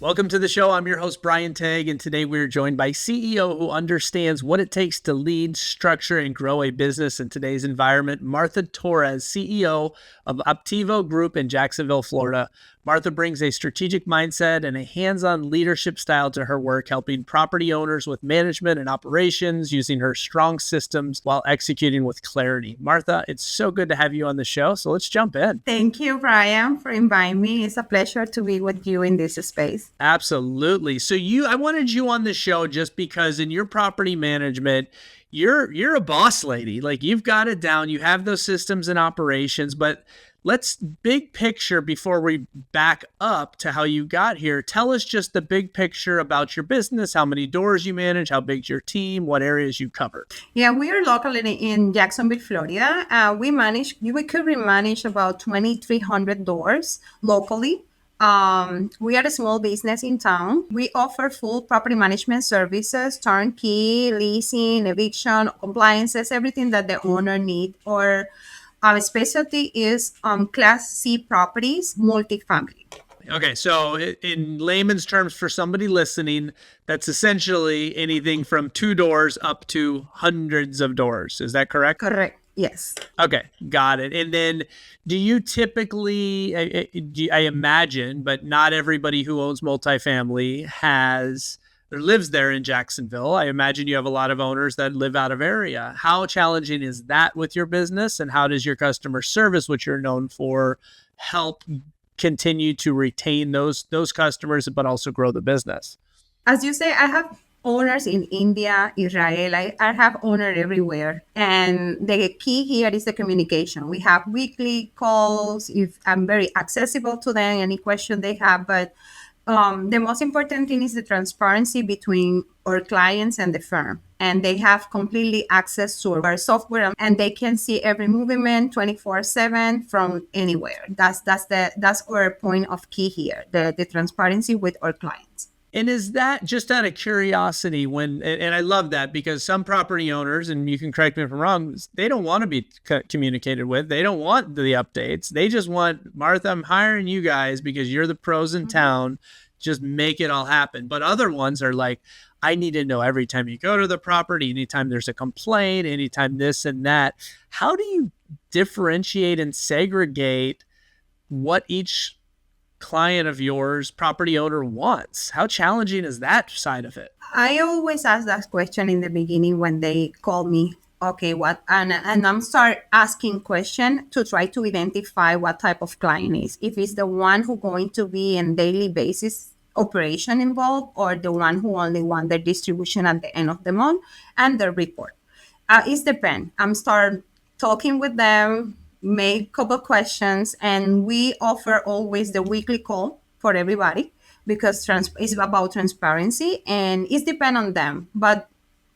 Welcome to the show. I'm your host, Brian Tague, and today we're joined by CEO who understands what it takes to lead, structure, and grow a business in today's environment, Martha Torres, CEO of Optivo Group in Jacksonville, Florida. Martha brings a strategic mindset and a hands-on leadership style to her work, helping property owners with management and operations, using her strong systems while executing with clarity. Martha, it's so good to have you on the show, so let's jump in. Thank you, Brian, for inviting me. It's a pleasure to be with you in this space. Absolutely. So I wanted you on the show just because in your property management, you're a boss lady. Like, you've got it down. You have those systems and operations, but let's big picture before we back up to how you got here. Tell us just the big picture about your business, how many doors you manage, how big's your team, what areas you cover. Yeah, we are locally in Jacksonville, Florida. We currently manage about 2,300 doors locally. We are a small business in town. We offer full property management services, turnkey, leasing, eviction, compliances, everything that the owner needs. Our specialty is Class C properties, multifamily. Okay, so in layman's terms, for somebody listening, that's essentially anything from 2 doors up to hundreds of doors. Is that correct? Correct. Yes. Okay, got it. And then do you typically, I imagine, but not everybody who owns multifamily has or lives there in Jacksonville. I imagine you have a lot of owners that live out of area. How challenging is that with your business? And how does your customer service, which you're known for, help continue to retain those customers, but also grow the business? As you say, I have owners in India, Israel. I have owners everywhere. And the key here is the communication. We have weekly calls. If I'm very accessible to them, any question they have. But the most important thing is the transparency between our clients and the firm. And they have completely access to our software, and they can see every movement 24/7 from anywhere. That's our point of key here, the transparency with our clients. And is that, just out of curiosity, and I love that, because some property owners, and you can correct me if I'm wrong, they don't want to be communicated with. They don't want the updates. They just want, Martha, I'm hiring you guys because you're the pros in town. Just make it all happen. But other ones are like, I need to know every time you go to the property, anytime there's a complaint, anytime this and that. How do you differentiate and segregate what each client of yours, property owner, wants? How challenging is that side of it? I always ask that question in the beginning when they call me. Okay, what? And I'm start asking question to try to identify what type of client is. If it's the one who going to be in daily basis operation involved, or the one who only want their distribution at the end of the month and the report. It depends. I'm start talking with them, make a couple questions, and we offer always the weekly call for everybody because it's about transparency, and it depends on them. But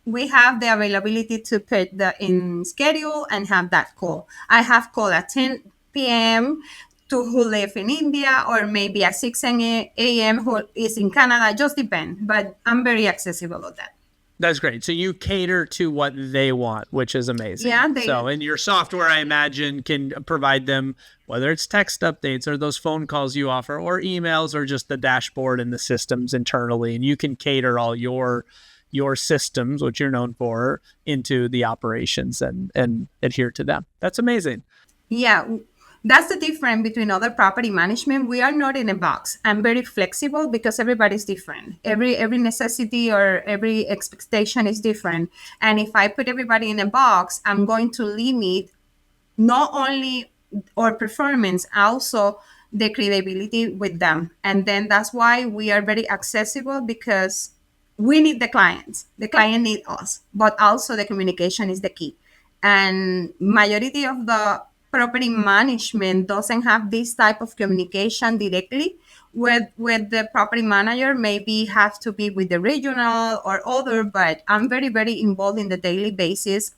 we have the availability to put in schedule and have that call. I have call at 10 p.m. to who live in India, or maybe at 6 a.m. who is in Canada. Just depends. But I'm very accessible with that. That's great. So you cater to what they want, which is amazing. Yeah. And your software, I imagine, can provide them, whether it's text updates or those phone calls you offer, or emails, or just the dashboard and the systems internally. And you can cater all your systems, which you're known for, into the operations and adhere to them. That's amazing. Yeah. That's the difference between other property management. We are not in a box. I'm very flexible because everybody's different. Every necessity or every expectation is different. And if I put everybody in a box, I'm going to limit not only our performance, also the credibility with them. And then that's why we are very accessible, because we need the clients. The client needs us, but also the communication is the key. And majority of the property management doesn't have this type of communication directly with the property manager. Maybe have to be with the regional or other, but I'm very, very involved in the daily basis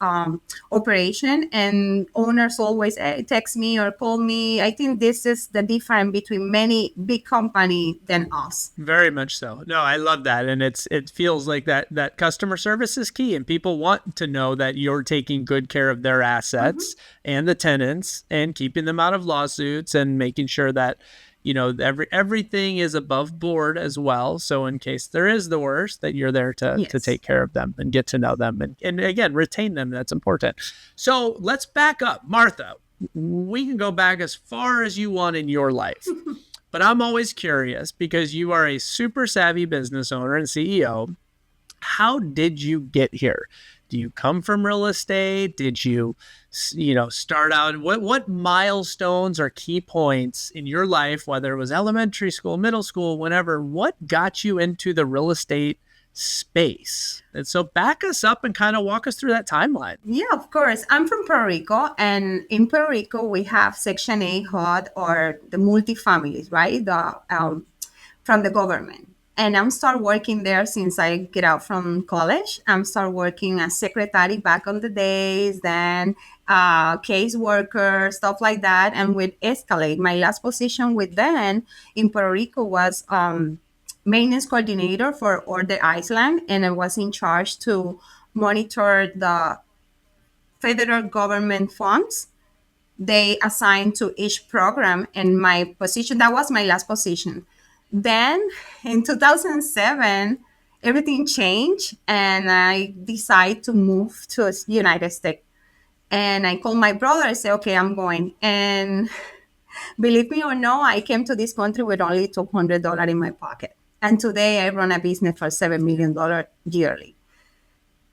operation, and owners always text me or call me. I think this is the difference between many big company than us. Very much so. No, I love that. And it feels like that customer service is key, and people want to know that you're taking good care of their assets and the tenants and keeping them out of lawsuits and making sure that everything is above board as well. So in case there is the worst, that you're there to take care of them and get to know them and again, retain them. That's important. So let's back up. Martha, we can go back as far as you want in your life, but I'm always curious because you are a super savvy business owner and CEO. How did you get here? Do you come from real estate? Did you, start out? What milestones or key points in your life, whether it was elementary school, middle school, whenever, what got you into the real estate space? And so back us up and kind of walk us through that timeline. Yeah, of course. I'm from Puerto Rico, and in Puerto Rico, we have Section 8 HUD or the multifamilies, right? From the government. And I'm start working there since I get out from college. I'm start working as secretary back on the days, then caseworker, stuff like that. And with escalate, my last position with them in Puerto Rico was maintenance coordinator for Order Island. And I was in charge to monitor the federal government funds they assigned to each program. And my position, that was my last position. Then in 2007, everything changed and I decided to move to the United States. And I called my brother and said, okay, I'm going. And believe me or no, I came to this country with only $200 in my pocket. And today I run a business for $7 million yearly.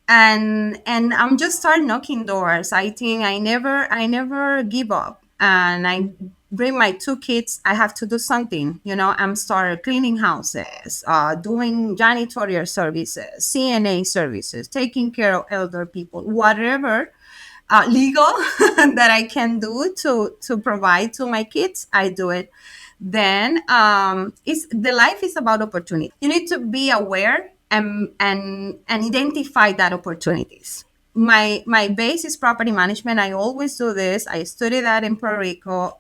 And I'm just start knocking doors. I think I never give up. And I bring my 2 kids. I have to do something. I'm start cleaning houses, doing janitorial services, CNA services, taking care of elder people, whatever legal that I can do to provide to my kids, I do it. Then the life is about opportunity. You need to be aware and identify that opportunities. My base is property management. I always do this. I studied that in Puerto Rico.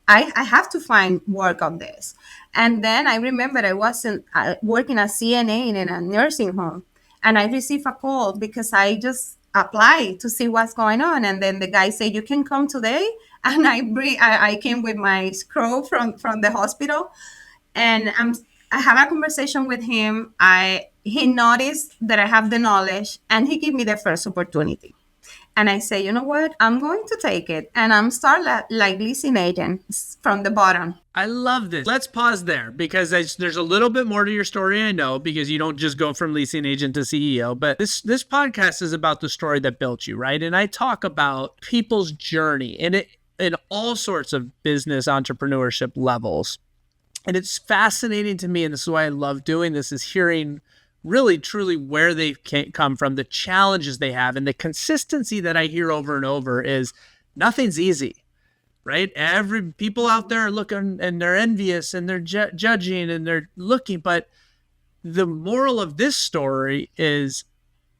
I have to find work on this. And then I remember I wasn't working as CNA in a nursing home. And I received a call because I just applied to see what's going on. And then the guy said, you can come today. And I came with my scroll from the hospital. And I have a conversation with him. He noticed that I have the knowledge and he gave me the first opportunity. And I say, you know what? I'm going to take it. And I'm start like leasing agent from the bottom. I love this. Let's pause there because there's a little bit more to your story, I know, because you don't just go from leasing agent to CEO. But this podcast is about the story that built you, right? And I talk about people's journey in all sorts of business entrepreneurship levels. And it's fascinating to me, and this is why I love doing this, is hearing really, truly where they come from, the challenges they have, and the consistency that I hear over and over is nothing's easy, right? People out there are looking and they're envious and they're judging and they're looking, but the moral of this story is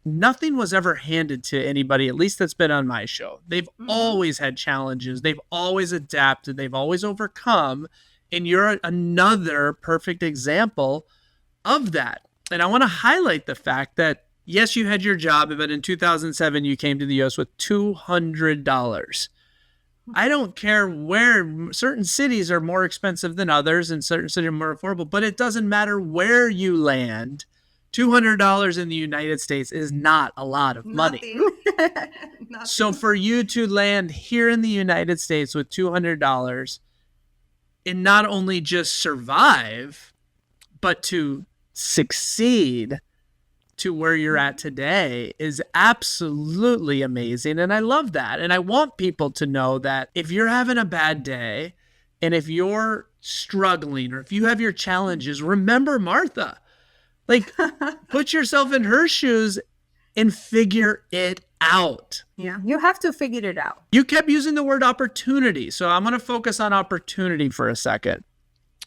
nothing was ever handed to anybody, at least that's been on my show. They've always had challenges. They've always adapted. They've always overcome. And you're another perfect example of that. And I want to highlight the fact that, yes, you had your job, but in 2007, you came to the U.S. with $200. I don't care where certain cities are more expensive than others and certain cities are more affordable, but it doesn't matter where you land. $200 in the United States is not a lot of money. Nothing. So for you to land here in the United States with $200 and not only just survive, but to succeed to where you're at today is absolutely amazing. And I love that. And I want people to know that if you're having a bad day and if you're struggling or if you have your challenges, remember Martha. Like, put yourself in her shoes and figure it out. Yeah, you have to figure it out. You kept using the word opportunity. So I'm going to focus on opportunity for a second.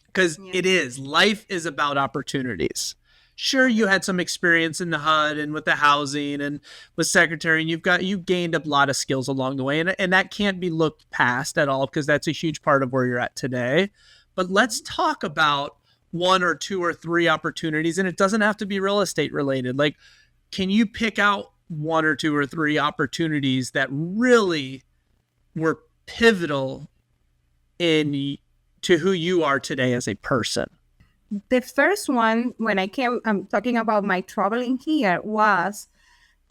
Because it is. Life is about opportunities. Sure, you had some experience in the HUD and with the housing and with secretary, and you've gained a lot of skills along the way. And that can't be looked past at all because that's a huge part of where you're at today. But let's talk about 1 or 2 or 3 opportunities. And it doesn't have to be real estate related. Like, can you pick out 1 or 2 or 3 opportunities that really were pivotal in to who you are today as a person? The first one, when I'm talking about my traveling here,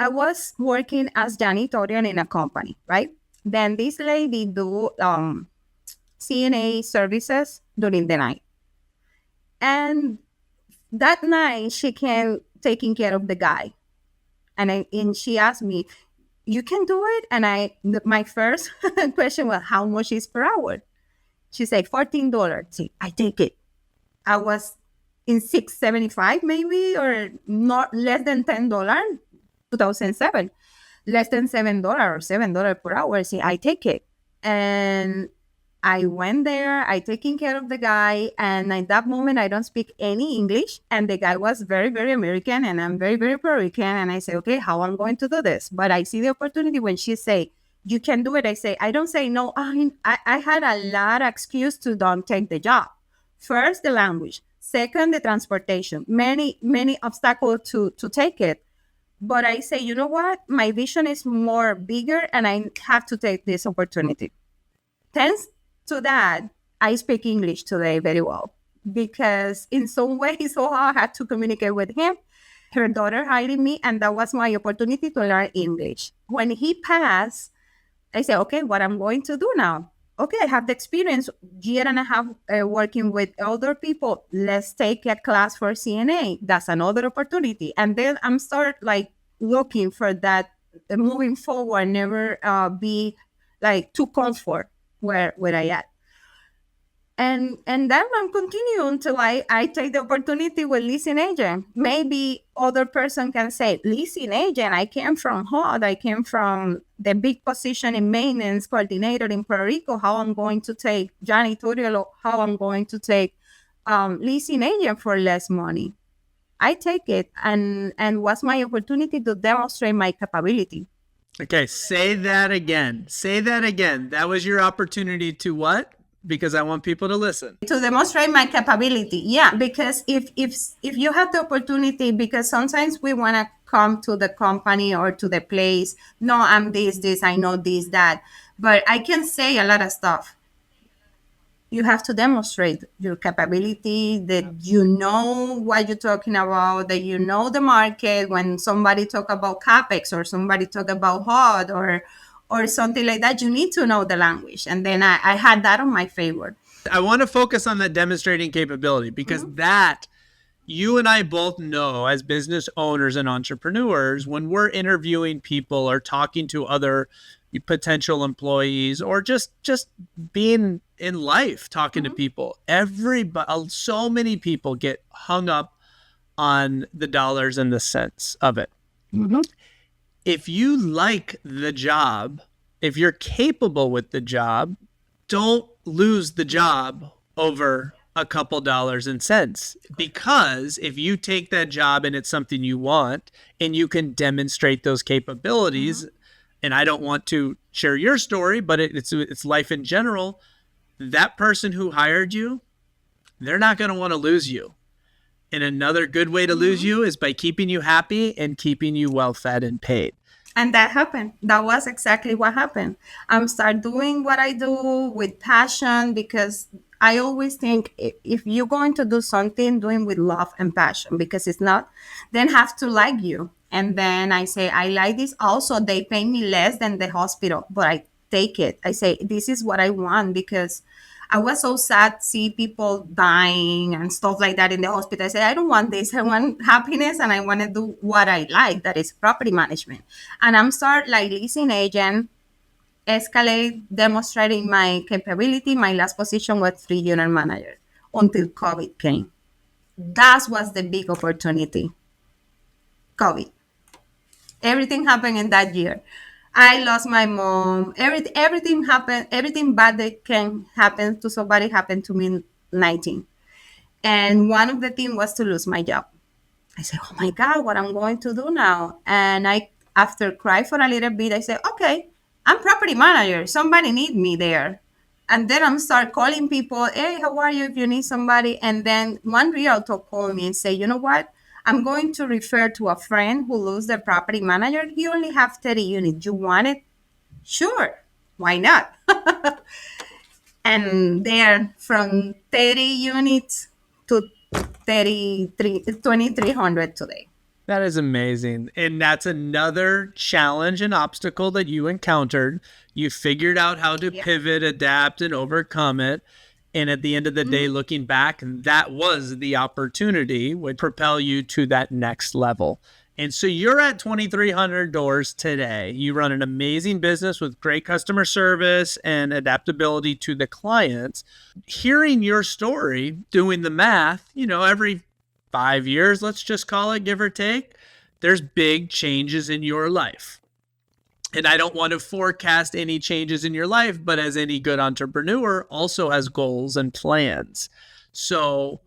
I was working as janitorial in a company, right? Then this lady do CNA services during the night. And that night she came taking care of the guy. And she asked me, you can do it? And my first question was, how much is per hour? She said, $14. See, I take it. I was in $6.75 maybe, or not less than $10, 2007, less than $7 or $7 per hour. See, I take it. And I went there, I taking care of the guy, and at that moment I don't speak any English, and the guy was very, very American, and I'm very, very Puerto Rican, and I say, okay, how I'm going to do this? But I see the opportunity when she say, you can do it. I don't say no. I had a lot of excuse to don't take the job. First, the language. Second, the transportation. Many, many obstacles to take it. But I say, you know what? My vision is more bigger, and I have to take this opportunity. Thanks to that, I speak English today very well, because in some ways, so I had to communicate with him. Her daughter hired me, and that was my opportunity to learn English. When he passed, I said, okay, what I'm going to do now? Okay, I have the experience, year and a half working with older people. Let's take a class for CNA. That's another opportunity. And then I'm start like looking for that, moving forward, never be like too comfort where I at. And then I'm continuing until I take the opportunity with leasing agent. Maybe other person can say, leasing agent, I came from HUD, I came from the big position in maintenance coordinator in Puerto Rico. How I'm going to take janitorial, how I'm going to take leasing agent for less money. I take it, and was my opportunity to demonstrate my capability. Okay, say that again. Say that again. That was your opportunity to what? Because I want people to listen. To demonstrate my capability. Yeah, because if you have the opportunity, because sometimes we want to come to the company or to the place, no, I'm this, I know this, that, but I can say a lot of stuff. You have to demonstrate your capability, that you know what you're talking about, that you know the market. When somebody talk about CapEx or somebody talk about HUD or something like that, you need to know the language. And then I had that on my favor. I want to focus on that demonstrating capability, because that you and I both know as business owners and entrepreneurs, when we're interviewing people or talking to other potential employees, or just being in life, talking to people, so many people get hung up on the dollars and the cents of it. If you like the job, if you're capable with the job, don't lose the job over a couple dollars and cents. Because if you take that job and it's something you want and you can demonstrate those capabilities, and I don't want to share your story, but it's life in general, that person who hired you, they're not going to want to lose you. And another good way to lose you is by keeping you happy and keeping you well fed and paid. And that happened. That was exactly what happened. I'm start doing what I do with passion, because I always think if you're going to do something, doing with love and passion, because it's not, then have to like you. And then I say, I like this. Also, they pay me less than the hospital, but I take it. I say, this is what I want, because I was so sad to see people dying and stuff like that in the hospital. I said, I don't want this. I want happiness, and I want to do what I like, that is property management. And I'm start like leasing agent, escalate, demonstrating my capability. My last position was 3 unit manager until COVID came. That was the big opportunity. COVID. Everything happened in that year. I lost my mom. Everything happened. Everything bad that can happen to somebody happened to me in 19. And one of the things was to lose my job. I said, oh my God, what I'm going to do now? And I, after cry for a little bit, I said, okay, I'm property manager. Somebody need me there. And then I'm start calling people, hey, how are you if you need somebody? And then one realtor called me and said, you know what? I'm going to refer to a friend who lost their property manager. He only have 30 units. You want it? Sure. Why not? And they are from 30 units to 2,300 today. That is amazing. And that's another challenge and obstacle that you encountered. You figured out how to pivot, adapt, and overcome it. And at the end of the day, looking back, that was the opportunity would propel you to that next level. And so you're at 2,300 doors today. You run an amazing business with great customer service and adaptability to the clients. Hearing your story, doing the math, every 5 years, let's just call it, give or take, there's big changes in your life. And I don't want to forecast any changes in your life, but as any good entrepreneur also has goals and plans. So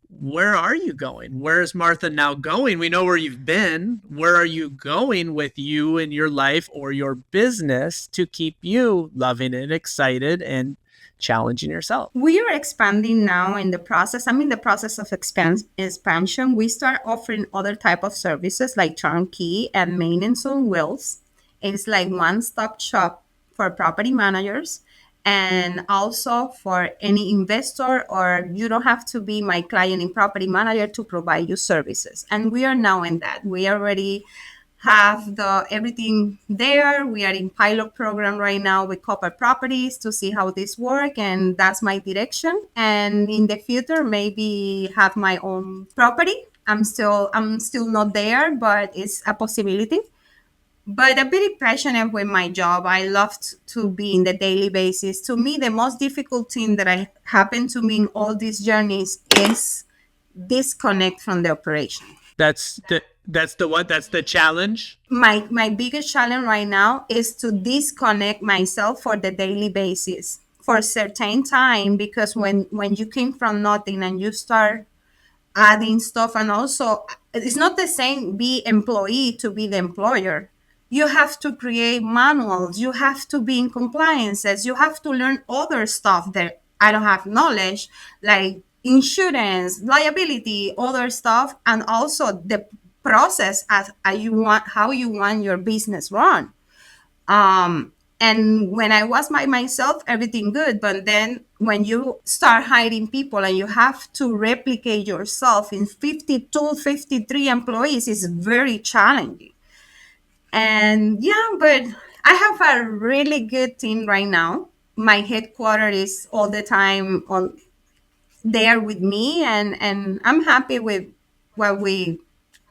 where are you going? Where is Martha now going? We know where you've been. Where are you going with you and your life or your business to keep you loving it, excited, and challenging yourself? We are expanding now in the process. I'm in the process of expansion. We start offering other type of services like turnkey and maintenance on wheels. It's like one-stop shop for property managers and also for any investor, or you don't have to be my client in property manager to provide you services. And we are now in that. We already have everything there. We are in pilot program right now with couple properties to see how this work, and that's my direction. And in the future, maybe have my own property. I'm still not there, but it's a possibility. But I'm very passionate with my job. I love to be in the daily basis. To me, the most difficult thing that happened to me in all these journeys is disconnect from the operation. That's the challenge. My biggest challenge right now is to disconnect myself for the daily basis for a certain time, because when you came from nothing and you start adding stuff, and also it's not the same be employee to be the employer. You have to create manuals, you have to be in compliances, you have to learn other stuff that I don't have knowledge, like insurance, liability, other stuff, and also the process as how you want your business run. And when I was by myself, everything good. But then when you start hiring people and you have to replicate yourself in 52, 53 employees, it's very challenging. And but I have a really good team right now. My headquarters is all the time on there with me, and I'm happy with what we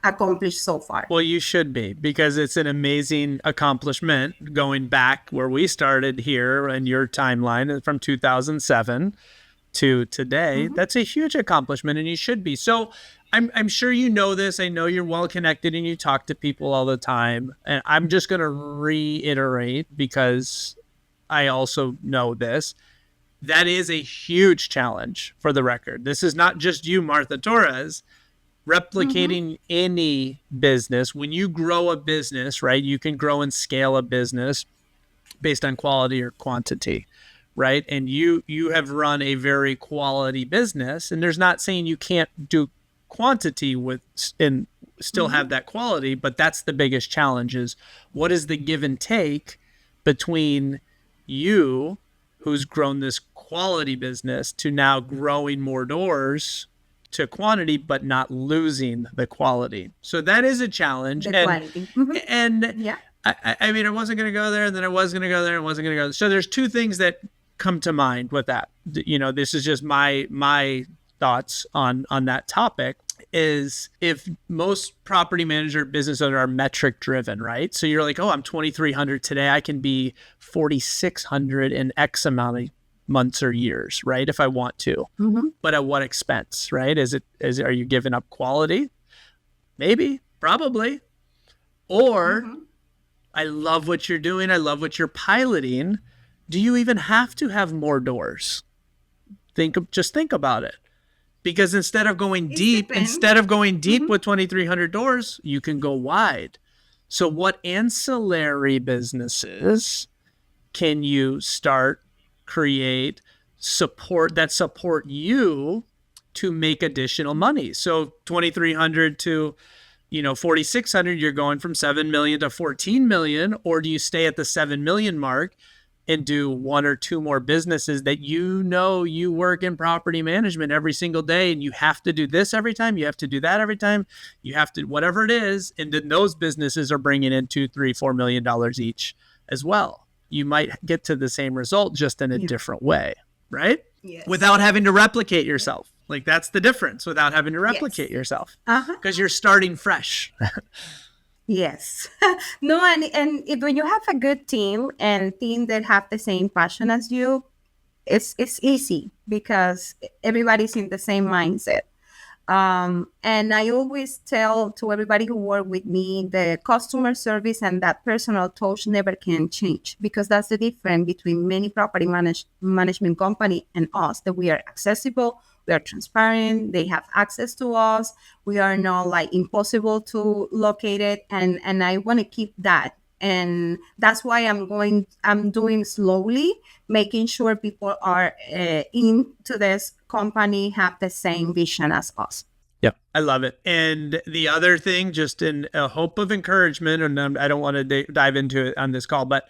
accomplished so far. Well, you should be, because it's an amazing accomplishment going back where we started here in your timeline from 2007 to today. That's a huge accomplishment, and you should be. So I'm sure you know this. I know you're well connected and you talk to people all the time. And I'm just going to reiterate, because I also know this. That is a huge challenge, for the record. This is not just you, Martha Torres. Replicating any business, when you grow a business, right, you can grow and scale a business based on quality or quantity, right? And you have run a very quality business, and there's not saying you can't do quantity with and still have that quality, but that's the biggest challenge, is what is the give and take between you, who's grown this quality business, to now growing more doors to quantity, but not losing the quality. So that is a challenge. Quality. And Yeah. I mean, I wasn't going to go there, and then I was going to go there, and wasn't going to go. So there's two things that come to mind with that. This is just my thoughts on that topic. Is if most property manager business owners are metric driven, right? So you're like, oh, I'm 2,300 today. I can be 4,600 in X amount of months or years, right? If I want to, but at what expense, right? Are you giving up quality? Maybe, probably. Or I love what you're doing. I love what you're piloting. Do you even have to have more doors? Just think about it. Because instead of going deep with 2,300 doors, you can go wide. So what ancillary businesses can you start, create, support you to make additional money? So 2,300 to 4,600, you're going from 7 million to 14 million, or do you stay at the 7 million mark and do one or two more businesses that you work in property management every single day, and you have to do this every time, you have to do that every time, you have to whatever it is, and then those businesses are bringing in $2, $3, $4 million each as well. You might get to the same result just in a different way, right? Yes. Without having to replicate yourself. Like that's the difference, without having to replicate yourself, because you're starting fresh. Yes. No, and when you have a good team and team that have the same passion as you, it's easy because everybody's in the same mindset. And I always tell to everybody who work with me, the customer service and that personal touch never can change, because that's the difference between many property management company and us, that we are accessible, we are transparent, they have access to us, we are not like impossible to locate it. And I want to keep that. And that's why I'm doing slowly, making sure people are into this company, have the same vision as us. Yep. I love it. And the other thing, just in a hope of encouragement, and I don't want to dive into it on this call, but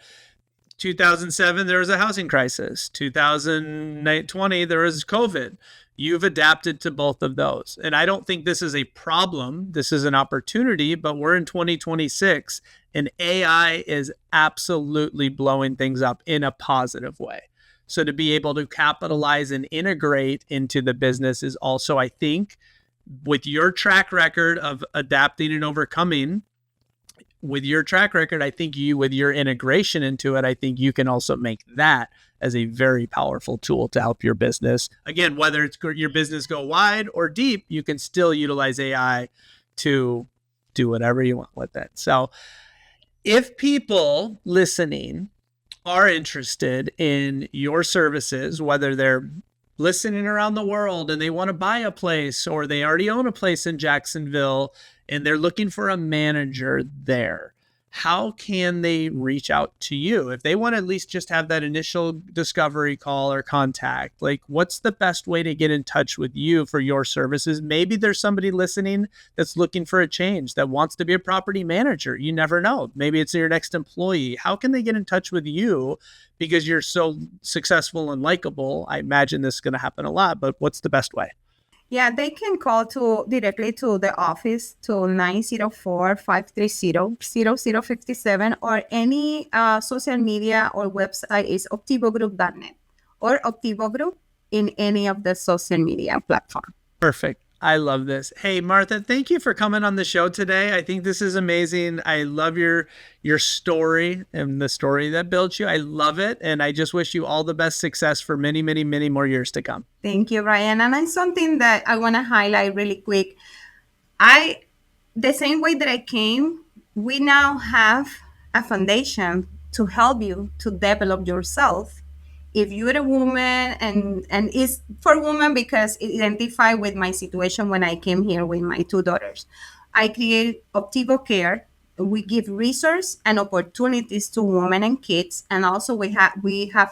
2007, there was a housing crisis. 2020, there was COVID. You've adapted to both of those. And I don't think this is a problem. This is an opportunity, but we're in 2026 and AI is absolutely blowing things up in a positive way. So to be able to capitalize and integrate into the business is also, I think, with your track record of adapting and overcoming, with your track record, I think with your integration into it, I think you can also make that as a very powerful tool to help your business. Again, whether it's your business go wide or deep, you can still utilize AI to do whatever you want with it. So if people listening are interested in your services, whether they're listening around the world and they want to buy a place, or they already own a place in Jacksonville and they're looking for a manager there, how can they reach out to you? If they want to at least just have that initial discovery call or contact, like what's the best way to get in touch with you for your services? Maybe there's somebody listening that's looking for a change, that wants to be a property manager. You never know. Maybe it's your next employee. How can they get in touch with you? Because you're so successful and likable. I imagine this is going to happen a lot, but what's the best way? Yeah, they can call directly to the office to 904-530-0057, or any social media or website is optivogroup.net or Optivo Group in any of the social media platform. Perfect. I love this. Hey, Martha, thank you for coming on the show today. I think this is amazing. I love your story and the story that built you. I love it. And I just wish you all the best success for many, many, many more years to come. Thank you, Ryan. And it's something that I want to highlight really quick. The same way that I came, we now have a foundation to help you to develop yourself. If you're a woman, and it's for women because it identified with my situation when I came here with my two daughters, I created Optivo Care. We give resources and opportunities to women and kids, and also we have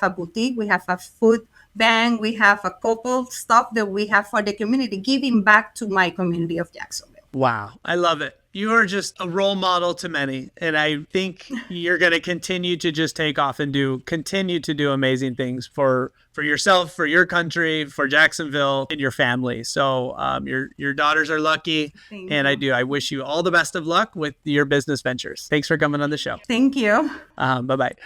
a boutique, we have a food bank, we have a couple stuff that we have for the community, giving back to my community of Jacksonville. Wow, I love it. You are just a role model to many. And I think you're going to continue to just take off and continue to do amazing things for yourself, for your country, for Jacksonville, and your family. So your daughters are lucky. And I wish you all the best of luck with your business ventures. Thanks for coming on the show. Thank you. Bye-bye.